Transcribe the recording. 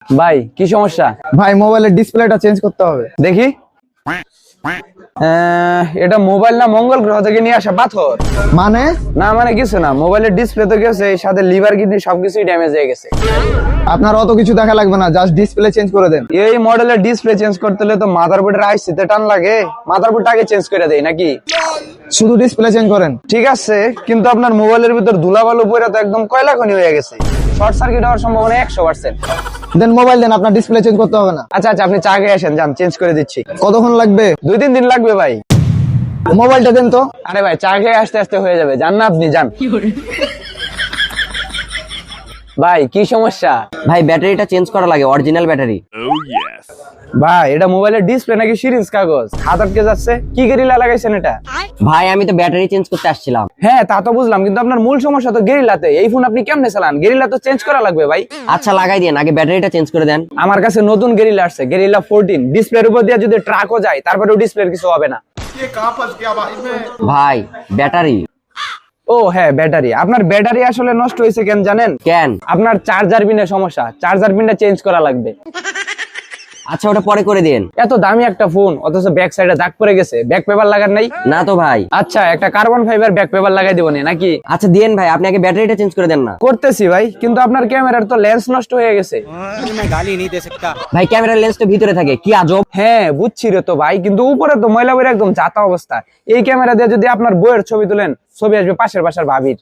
ভাই কি সমস্যা? ভাই মোবাইলের ডিসপ্লেটা চেঞ্জ করতে হবে। দেখি। এটা মোবাইল না মঙ্গল গ্রহ থেকে নিয়ে আসা পাথর? মানে? না মানে কিছু না, মোবাইলের ডিসপ্লে তো গেছে, সাথে লিভার কিডনি সবকিছুই ড্যামেজ হয়ে গেছে। আপনার অত কিছু দেখা লাগবে না, জাস্ট ডিসপ্লে চেঞ্জ করে দেন। এই মডেলের ডিসপ্লে চেঞ্জ করতে হলে তো মাদারবোর্ডের আইসিতে টান লাগে, মাদারবোর্ডটা আগে চেঞ্জ করে দেই নাকি? শুধু ডিসপ্লে চেঞ্জ করেন? ঠিক আছে, কিন্তু আপনার মোবাইলের ভিতর ধুলাবালু পড়ে তো একদম কয়লা খনি হয়ে গেছে, শর্ট সার্কিট হওয়ার সম্ভাবনা 100%। দেন মোবাইল দেন, আপনার ডিসপ্লে চেঞ্জ করতে হবে না। আচ্ছা আচ্ছা, আপনি চা খেয়ে আসেন, যান চেঞ্জ করে দিচ্ছি। কতক্ষণ লাগবে? 2-3 দিন লাগবে ভাই। মোবাইলটা দেন তো। আরে ভাই চা খেয়ে আসতে আসতে হয়ে যাবে, যান না আপনি, যান। ভাই কি সমস্যা? ভাই ব্যাটারিটা চেঞ্জ করা লাগে, অরিজিনাল ব্যাটারি। ভাই এটা মোবাইলের ডিসপ্লে নাকি সিরিজ কাগজ? হাত আটকে যাচ্ছে, কি গেরিলা লাগাইছেন এটা? ভাই আমি তো ব্যাটারি চেঞ্জ করতে আসছিলাম। হ্যাঁ তা তো বুঝলাম, কিন্তু আপনার মূল সমস্যা তো গেরিলাতে। এই ফোন আপনি কেমনে চালান? গেরিলা তো চেঞ্জ করা লাগবে ভাই। আচ্ছা লাগাই দেন, আগে ব্যাটারিটা চেঞ্জ করে দেন। আমার কাছে নতুন গেরিলা আসছে, গেরিলা 14। ডিসপ্লের উপর দিয়ে যদি ট্রাকও যায় তারপরেও ডিসপ্লের কিছু হবে না। ভাই ব্যাটারি। ও হ্যাঁ ব্যাটারি। আপনার ব্যাটারি আসলে নষ্ট হয়েছে কেন জানেন? কেন? আপনার চার্জার পিনের সমস্যা, চার্জার পিনটা চেঞ্জ করা লাগবে। আচ্ছা ওটা পরে করে দেন। এত দামি একটা ফোন অথচ ব্যাক সাইডে দাগ পড়ে গেছে, ব্যাক পেপার লাগার নাই? না তো ভাই। আচ্ছা একটা কার্বন ফাইবার ব্যাক পেপার লাগাই দিব নাকি? আচ্ছা দেন ভাই, আপনি আগে ব্যাটারিটা চেঞ্জ করে দেন না। করতেছি ভাই, কিন্তু আপনার ক্যামেরার তো লেন্স নষ্ট হয়ে গেছে। ভাই ক্যামেরার লেন্সটা ভিতরে থাকে, কি আজব। হ্যাঁ বুঝছি রে তো ভাই, কিন্তু উপরে তো ময়লা বইরা একদম জাতা অবস্থা। এই ক্যামেরা দিয়ে যদি আপনার বইয়ের ছবি তুলেন, ছবি আসবে পাশের বাসার ভাবির।